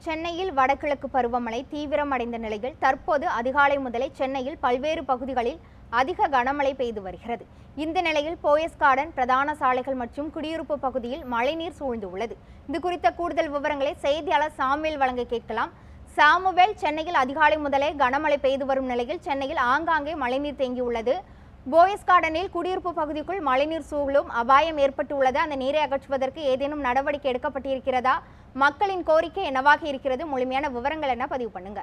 சென்னையில் வடகிழக்கு பருவமழை தீவிரமடைந்த நிலையில் தற்போது அதிகாலை முதலே சென்னையில் பல்வேறு பகுதிகளில் அதிக கனமழை பெய்து வருகிறது. இந்த நிலையில் போயஸ் கார்டன், பிரதான சாலைகள் மற்றும் குடியிருப்பு பகுதியில் மழைநீர் சூழ்ந்துள்ளது. இது குறித்த கூடுதல் விவரங்களை செய்தியாளர் சாமுவேல் வழங்க கேட்கலாம். சாமுவேல், சென்னையில் அதிகாலை முதலே கனமழை பெய்து வரும் நிலையில் சென்னையில் ஆங்காங்கே மழைநீர் தேங்கியுள்ளது. போயஸ் கார்டனில் குடியிருப்பு பகுதிக்குள் மழைநீர் சூழும் அபாயம் ஏற்பட்டுள்ளது. அந்த நீரை அகற்றுவதற்கு ஏதேனும் நடவடிக்கை எடுக்கப்பட்டிருக்கிறதா? மக்களின் கோரிக்கை என்னவாக இருக்கிறது? முழுமையான விவரங்கள் என்ன பதிவு பண்ணுங்க.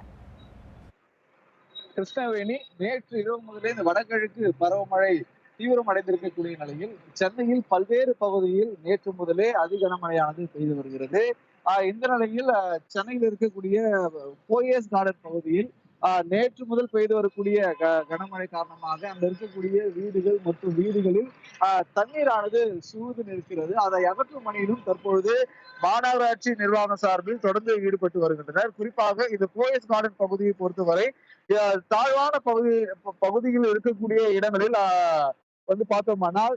கிருஷ்ணவேணி, நேற்று இரவு முதலே இந்த வடகிழக்கு பருவமழை தீவிரமடைந்திருக்கக்கூடிய நிலையில் சென்னையில் பல்வேறு பகுதியில் நேற்று முதலே அதி கனமழையானது பெய்து வருகிறது. இந்த நிலையில் சென்னையில் இருக்கக்கூடிய போயஸ் கார்டன் பகுதியில் நேற்று முதல் பெய்து வரக்கூடிய கனமழை காரணமாக அங்க இருக்கக்கூடிய வீடுகள் மற்றும் வீடுகளில் தண்ணீரானது சூழ்ந்து நிற்கிறது. அதை அகற்றும் பணியிலும் தற்பொழுது மாநகராட்சி நிர்வாகம் சார்பில் தொடர்ந்து ஈடுபட்டு வருகின்றனர். குறிப்பாக இந்த போயஸ் கார்டன் பகுதியை பொறுத்தவரை தாழ்வான பகுதியில் இருக்கக்கூடிய இடங்களில் பார்த்தோமானால்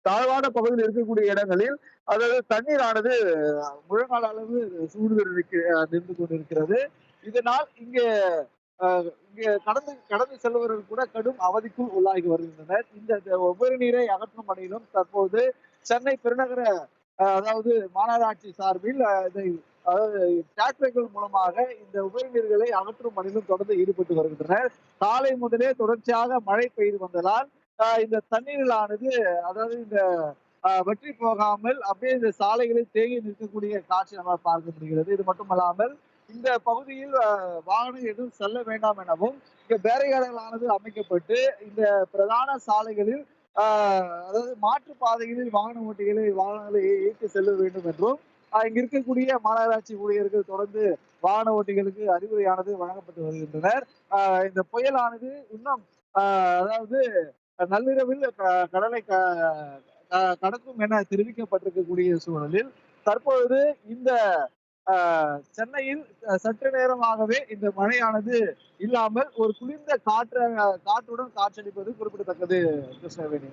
தாழ்வான பகுதியில் இருக்கக்கூடிய இடங்களில் அதாவது தண்ணீரானது முழங்கால அளவு சூழ்ந்து நின்று கொண்டிருக்கிறது. இதனால் இங்கே கடந்து செல்பவர்கள் கூட கடும் அவதிக்குள் உள்ளாகி வருகின்றனர். இந்த உபரி நீரை அகற்றும் பணியிலும் தற்போது சென்னை பெருநகர அதாவது மாநகராட்சி சார்பில் இதை அதாவது டிராக்டர்கள் மூலமாக இந்த உபரி நீர்களை அகற்றும் பணியிலும் தொடர்ந்து ஈடுபட்டு வருகின்றனர். காலை முதலே தொடர்ச்சியாக மழை பெய்து வந்ததால் இந்த தண்ணீர்களானது அதாவது இந்த வற்றி போகாமல் அப்படியே இந்த சாலைகளில் தேங்கி நிற்கக்கூடிய காட்சி நம்ம பார்க்க முடிகிறது. இது மட்டுமல்லாமல் இந்த பகுதியில் வாகனம் எதுவும் செல்ல வேண்டாம் எனவும் இங்க பேரிகார்டுகளானது அமைக்கப்பட்டு இந்த பிரதான சாலைகளில் அதாவது மாற்று பாதைகளில் வாகனங்களை இயக்கி செல்ல வேண்டும் என்றும் இங்க இருக்கக்கூடிய மாநகராட்சி ஊழியர்கள் தொடர்ந்து வாகன ஓட்டிகளுக்கு அறிவுரையானது வழங்கப்பட்டு வருகின்றனர். இந்த புயலானது இன்னும் அதாவது நள்ளிரவில் கடலை கடக்கும் என தெரிவிக்கப்பட்டிருக்கக்கூடிய சூழலில் தற்பொழுது இந்த சென்னையில் சற்று நேரமாகவே இந்த மழையானது இல்லாமல் ஒரு குளிர்ந்த காற்றுடன் காற்றடிப்பது குறிப்பிடத்தக்கது. கிருஷ்ணவேணி.